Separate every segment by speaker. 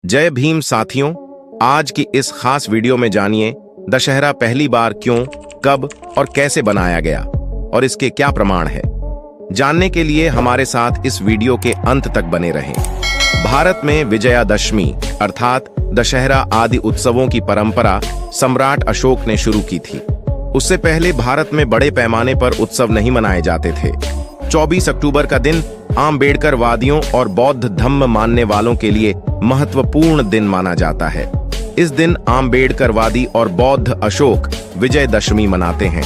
Speaker 1: जय भीम साथियों, आज की इस खास वीडियो में जानिए दशहरा पहली बार क्यों, कब और कैसे बनाया गया और इसके क्या प्रमाण है। जानने के लिए हमारे साथ इस वीडियो के अंत तक बने रहें। भारत में विजयादशमी अर्थात दशहरा आदि उत्सवों की परंपरा सम्राट अशोक ने शुरू की थी। उससे पहले भारत में बड़े पैमाने पर उत्सव नहीं मनाए जाते थे। 24 अक्टूबर का दिन आम्बेडकर वादियों और बौद्ध धम्म मानने वालों के लिए महत्वपूर्ण दिन माना जाता है। इस दिन आम्बेडकरवादी और बौद्ध अशोक विजयदशमी मनाते हैं।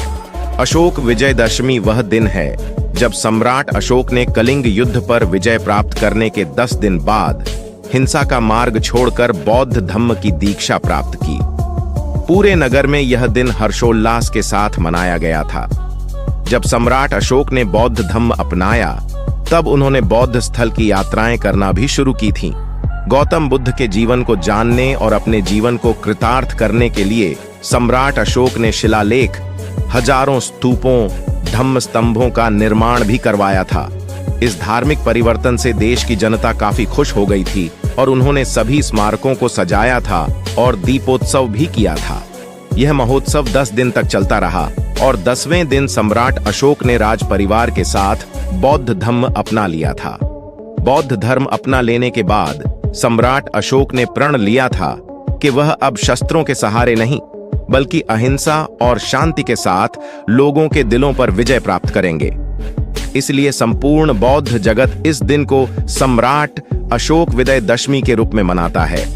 Speaker 1: अशोक विजयदशमी वह दिन है जब सम्राट अशोक ने कलिंग युद्ध पर विजय प्राप्त करने के 10 दिन बाद हिंसा का मार्ग छोड़कर बौद्ध धम्म की दीक्षा प्राप्त की। पूरे नगर में यह दिन हर्षोल्लास के साथ मनाया गया था। जब सम्राट अशोक ने बौद्ध धम्म अपनाया तब उन्होंने बौद्ध स्थल की यात्राएं करना भी शुरू की थीं। गौतम बुद्ध के जीवन को जानने और अपने जीवन को कृतार्थ करने के लिए सम्राट अशोक ने शिलालेख, हजारों स्तूपों, धम्म स्तंभों का निर्माण भी करवाया था। इस धार्मिक परिवर्तन से देश की जनता काफी खुश हो गई थी और उन्होंने सभी स्मारकों को सजाया था और दीपोत्सव भी किया था। यह महोत्सव 10 दिन तक चलता रहा और 10वें दिन सम्राट अशोक ने राज परिवार के साथ बौद्ध धम्म अपना लिया था। बौद्ध धर्म अपना लेने के बाद सम्राट अशोक ने प्रण लिया था कि वह अब शस्त्रों के सहारे नहीं बल्कि अहिंसा और शांति के साथ लोगों के दिलों पर विजय प्राप्त करेंगे। इसलिए संपूर्ण बौद्ध जगत इस दिन को सम्राट अशोक विजयदशमी के रूप में मनाता है।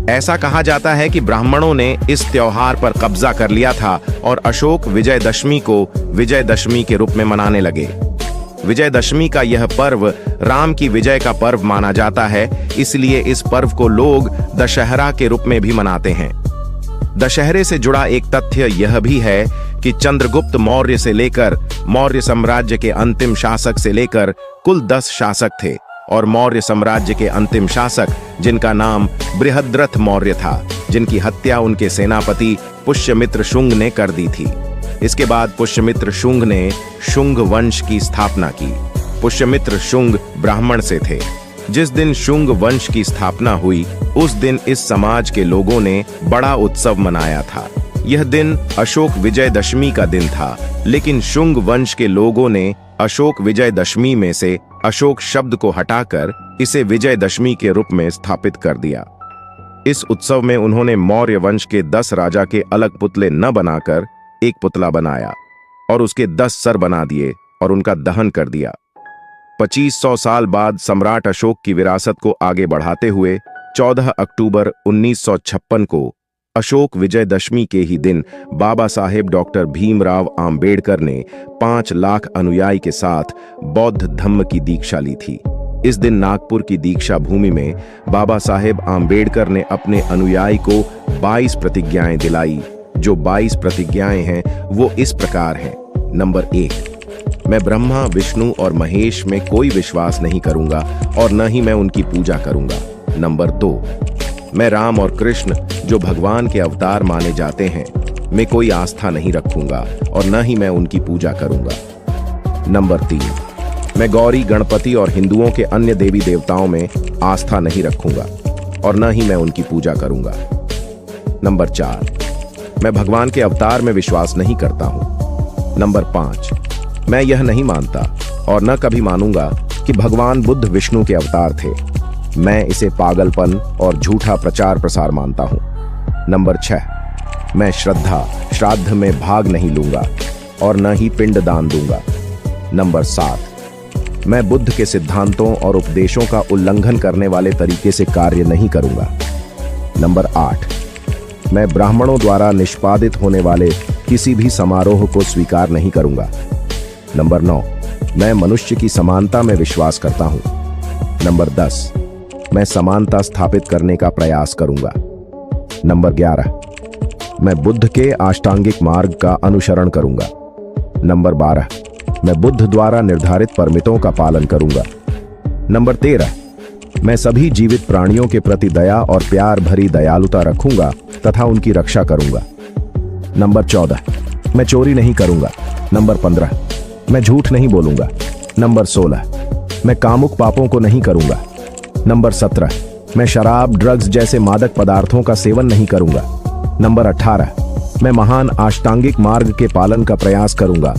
Speaker 1: ऐसा कहा जाता है कि ब्राह्मणों ने इस त्योहार पर कब्जा कर लिया था और अशोक विजयदशमी को विजयदशमी के रूप में मनाने लगे। विजयदशमी का यह पर्व राम की विजय का पर्व माना जाता है, इसलिए इस पर्व को लोग दशहरा के रूप में भी मनाते हैं। दशहरे से जुड़ा एक तथ्य यह भी है कि चंद्रगुप्त मौर्य से लेकर मौर्य साम्राज्य के अंतिम शासक से लेकर कुल 10 शासक थे और मौर्य साम्राज्य के अंतिम शासक जिनका नाम बृहद्रथ मौर्य था, जिनकी हत्या उनके सेनापति पुष्यमित्र शुंग ने कर दी थी। इसके बाद पुष्यमित्र शुंग ने शुंग वंश की स्थापना की। पुष्यमित्र शुंग ब्राह्मण से थे। जिस दिन शुंग वंश की स्थापना हुई उस दिन इस समाज के लोगों ने बड़ा उत्सव मनाया था। यह दिन अशोक विजयदशमी का दिन था, लेकिन शुंग वंश के लोगों ने अशोक विजयदशमी में से अशोक शब्द को हटाकर इसे विजयदशमी के रूप में स्थापित कर दिया। इस उत्सव में उन्होंने मौर्य वंश के 10 राजा के अलग पुतले न बनाकर एक पुतला बनाया और उसके 10 सर बना दिए और उनका दहन कर दिया। 2500 साल बाद सम्राट अशोक की विरासत को आगे बढ़ाते हुए 14 अक्टूबर 1956 को अशोक विजयदशमी के ही दिन बाबा साहेब डॉक्टर भीमराव आम्बेडकर ने 5 लाख अनुयायी के साथ बौद्ध धम्म की दीक्षा ली थी। इस दिन नागपुर की दीक्षा भूमि में बाबा साहेब आम्बेडकर ने अपने अनुयायी को 22 प्रतिज्ञाएं दिलाई। जो 22 प्रतिज्ञाएं हैं वो इस प्रकार हैं। नंबर 1, मैं ब्रह्मा, विष्णु और महेश में कोई विश्वास नहीं करूंगा और न ही मैं उनकी पूजा करूंगा। नंबर 2, मैं राम और कृष्ण जो भगवान के अवतार माने जाते हैं में कोई आस्था नहीं रखूंगा और न ही मैं उनकी पूजा करूंगा। नंबर 3, मैं गौरी, गणपति और हिंदुओं के अन्य देवी देवताओं में आस्था नहीं रखूंगा और न ही मैं उनकी पूजा करूंगा। नंबर 4, मैं भगवान के अवतार में विश्वास नहीं करता हूं। नंबर 5, मैं यह नहीं मानता और न कभी मानूंगा कि भगवान बुद्ध विष्णु के अवतार थे। मैं इसे पागलपन और झूठा प्रचार प्रसार मानता हूं। नंबर 6, मैं श्राद्ध में भाग नहीं लूंगा और न ही पिंड दान दूंगा। नंबर 7, मैं बुद्ध के सिद्धांतों और उपदेशों का उल्लंघन करने वाले तरीके से कार्य नहीं करूंगा। नंबर 8, मैं ब्राह्मणों द्वारा निष्पादित होने वाले किसी भी समारोह को स्वीकार नहीं करूंगा। नंबर 9, मैं मनुष्य की समानता में विश्वास करता हूं। नंबर 10, मैं समानता स्थापित करने का प्रयास करूंगा। नंबर 11, मैं बुद्ध के अष्टांगिक मार्ग का अनुसरण करूंगा। नंबर 12, मैं बुद्ध द्वारा निर्धारित परमितों का पालन करूंगा। नंबर 13, मैं सभी जीवित प्राणियों के प्रति दया और प्यार भरी दयालुता रखूंगा तथा उनकी रक्षा करूंगा। नंबर 14, मैं चोरी नहीं करूंगा। नंबर 15, मैं झूठ नहीं बोलूंगा। नंबर 16, मैं कामुक पापों को नहीं करूंगा। नंबर 17, मैं शराब, ड्रग्स जैसे मादक पदार्थों का सेवन नहीं करूंगा। नंबर 18, मैं महान अष्टांगिक मार्ग के पालन का प्रयास करूंगा।